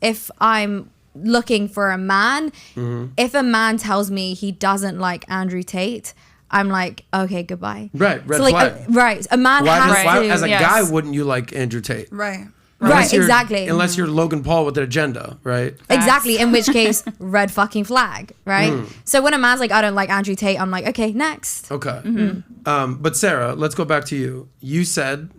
if I'm looking for a man, if a man tells me he doesn't like Andrew Tate, I'm like, okay, goodbye. Right, red so flag. Right, a man has to. As a guy, wouldn't you like Andrew Tate? Right. Right, exactly. Unless you're Logan Paul with an agenda, right? Exactly, in which case, red fucking flag, right? So when a man's like, I don't like Andrew Tate, I'm like, okay, next. Okay. But Sarah, let's go back to you. You said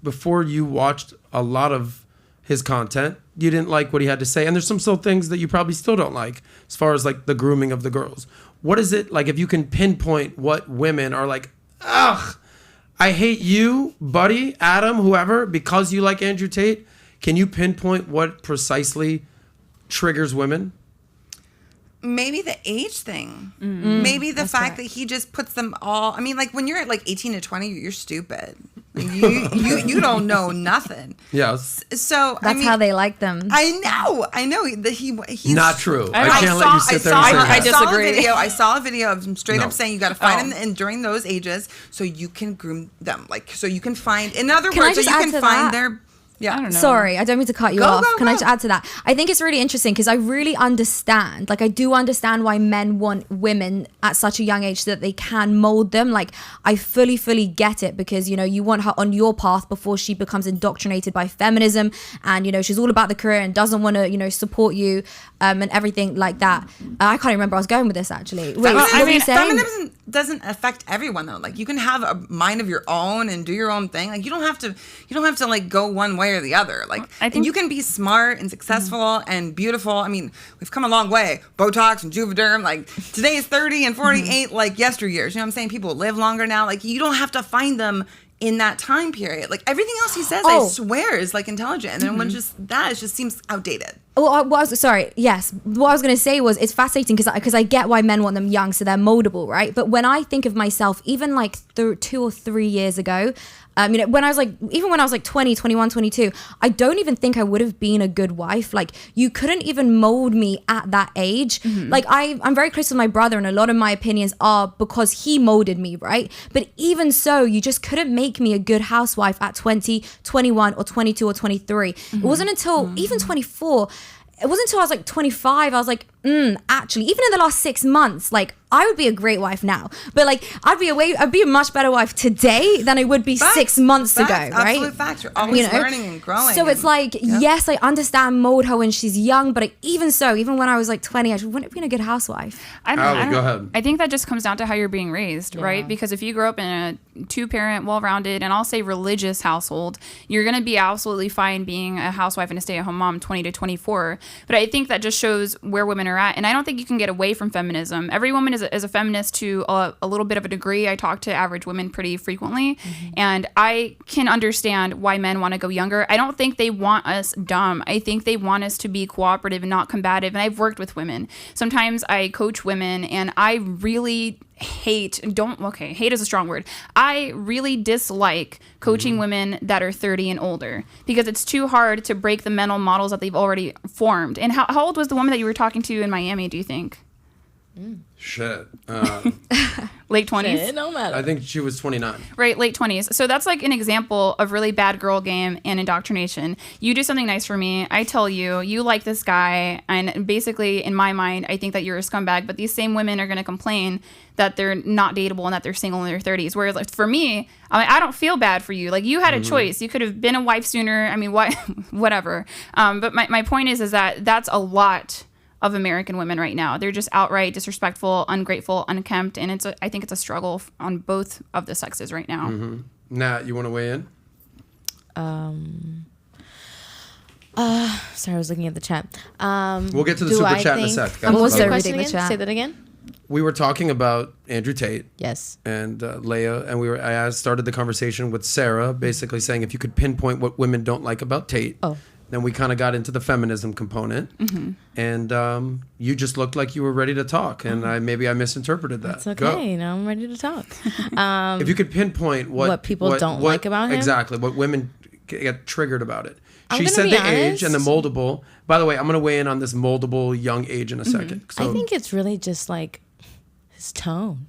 before you watched a lot of his content, you didn't like what he had to say. And there's some still things that you probably still don't like as far as like the grooming of the girls. What is it, like if you can pinpoint what women are like, ugh, I hate you, buddy, Adam, whoever, because you like Andrew Tate. Can you pinpoint what precisely triggers women? Maybe the age thing. Maybe the fact that he just puts them all. I mean, like when you're at like 18 to 20, you're stupid. You don't know nothing. Yes. So that's how they like them. I know. He's not true. I can't let you sit there and say that. I disagree. I saw a video of him straight up saying you got to find them during those ages so you can groom them. Like so you can find. In other words, so you can find their. Yeah, I don't know. Sorry, I don't mean to cut you off. Can I just add to that? I think it's really interesting because I really understand, like I do understand why men want women at such a young age so that they can mold them. Like I fully get it because, you know, you want her on your path before she becomes indoctrinated by feminism and, you know, she's all about the career and doesn't want to, you know, support you and everything like that. I can't remember where I was going with this actually. Wait, feminism doesn't affect everyone though. Like you can have a mind of your own and do your own thing. Like you don't have to like go one way or the other. Like I think you can be smart and successful and beautiful. I mean, we've come a long way. Botox and Juvederm, like today is 30 and 48 like yesteryears. You know what I'm saying? People live longer now. Like you don't have to find them in that time period. Like everything else he says, I swear is like intelligent. And then when it just seems outdated. Well, what I was going to say was it's fascinating because I get why men want them young so they're moldable, right? But when I think of myself, even like 2 or 3 years ago, you know, when I was like 20, 21, 22, I don't even think I would have been a good wife. Like you couldn't even mold me at that age. Like I'm very close to my brother and a lot of my opinions are because he molded me, right? But even so, you just couldn't make me a good housewife at 20, 21 or 22 or 23. It wasn't until even 24, it wasn't until I was like 25, I was like, actually, even in the last 6 months, like I would be a great wife now, but like I'd be a much better wife today than I would be 6 months ago, right? Absolute facts. You're always learning and growing. So it's like, yes, I understand mold her when she's young, but even when I was like 20, I wouldn't have been a good housewife. Go ahead. I think that just comes down to how you're being raised, right? Because if you grow up in a 2-parent, well-rounded, and I'll say religious household, you're going to be absolutely fine being a housewife and a stay-at-home mom 20 to 24. But I think that just shows where women are at. And I don't think you can get away from feminism. Every woman is a feminist to a little bit of a degree. I talk to average women pretty frequently. And I can understand why men want to go younger. I don't think they want us dumb. I think they want us to be cooperative and not combative. And I've worked with women. Sometimes I coach women and I really hate is a strong word. I really dislike coaching women that are 30 and older because it's too hard to break the mental models that they've already formed. And how old was the woman that you were talking to in Miami, do you think? Shit. Late 20s? It don't matter. I think she was 29. Right, late 20s. So that's like an example of really bad girl game and indoctrination. You do something nice for me. I tell you, you like this guy. And basically, in my mind, I think that you're a scumbag. But these same women are going to complain that they're not dateable and that they're single in their 30s. Whereas like, for me, I don't feel bad for you. Like you had a choice. You could have been a wife sooner. I mean, whatever. But my point is that that's a lot of American women right now. They're just outright disrespectful, ungrateful, unkempt, and I think it's a struggle on both of the sexes right now. Nat, you want to weigh in? Sorry, I was looking at the chat. We'll get to the super chat in a sec. What was the reading the chat? Say that again. We were talking about Andrew Tate. Yes. And Layah, and I started the conversation with Sarah, basically saying if you could pinpoint what women don't like about Tate. Then we kind of got into the feminism component, and you just looked like you were ready to talk, and maybe I misinterpreted that. It's okay. Now I'm ready to talk. If you could pinpoint what people don't like about him, exactly what women get triggered about it. She said the age and the moldable. By the way, I'm going to weigh in on this moldable young age in a second. So, I think it's really just like his tone.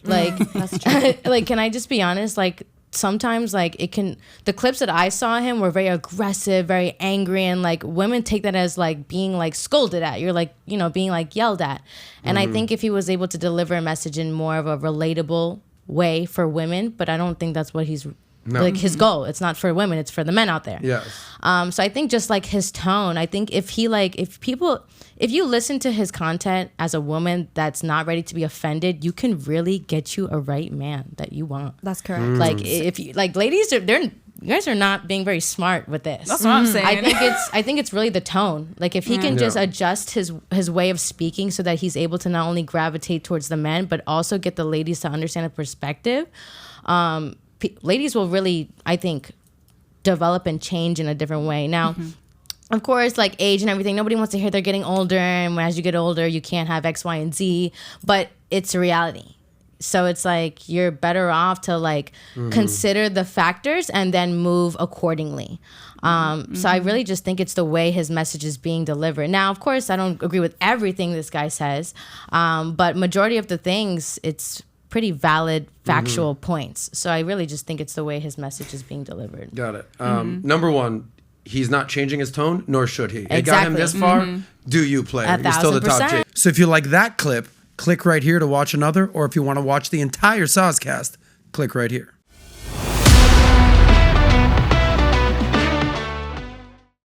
Like, that's true. Like, can I just be honest? Like, sometimes like the clips that I saw him were very aggressive, very angry, and like women take that as like being like scolded at. You're like, you know, being like yelled at. And I think if he was able to deliver a message in more of a relatable way for women, but I don't think that's what he's like his goal. It's not for women, it's for the men out there. Yes. So I think just like his tone, I think if you listen to his content as a woman that's not ready to be offended, you can really get you a right man that you want. That's correct. Like if you like, ladies you guys are not being very smart with this. That's what I'm saying. I think it's really the tone. Like if he can just adjust his way of speaking so that he's able to not only gravitate towards the men, but also get the ladies to understand the perspective. Ladies will really, I think, develop and change in a different way. Now, of course, like age and everything, nobody wants to hear they're getting older, and as you get older, you can't have X, Y, and Z, but it's a reality. So it's like you're better off to like consider the factors and then move accordingly. So I really just think it's the way his message is being delivered. Now, of course, I don't agree with everything this guy says, but majority of the things, it's pretty valid, factual points. So I really just think it's the way his message is being delivered. Got it. Number one, he's not changing his tone, nor should he. It Exactly. got him this far. Do you, player? You're still the top 1,000%. J. So if you like that clip, click right here to watch another. Or if you want to watch the entire Saucecast, click right here.